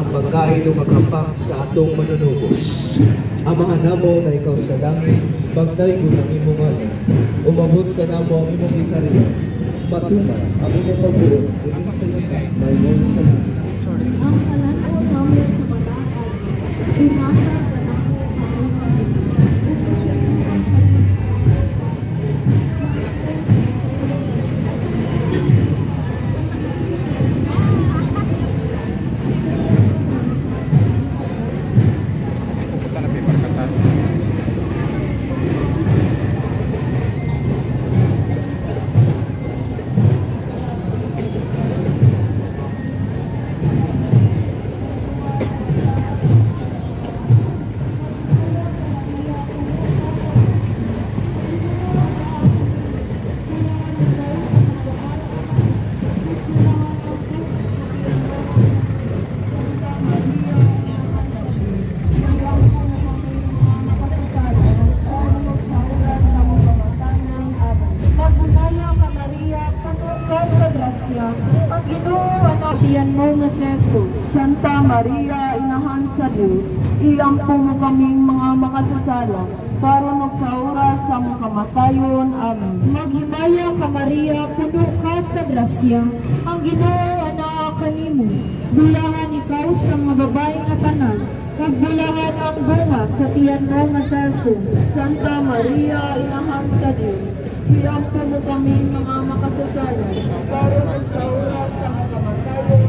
ang pagkain o maghapak sa atong manunubos. Amahan namo na ikaw sa langit, pagtay ko ng imong ngalan. Umabot ka namo ang imong ikarya. Matuman ang imong pagbuot, ito sa lahat, may mula sa langit. Ang kalan-o namo sa malakan, pinasa ka namo kaungan. Ang Ginoo anak diyan mo nga si Jesus. Santa Maria, inahan sa Dios, iampo mo kaming mga makasasala, karon ug sa oras sa among kamatayon. Amen. Maghimaya ka Maria, puno ka sa grasya, ang Ginoo anak kanimo. Bulahan ikaw sa mga babaeng nga tanan, ug bulahan ang bunga sa tiyan mo nga si Jesus. Santa Maria, inahan sa Dios, iampo mo kaming mga makasasala, karon ug sa oras sa among kamatayon.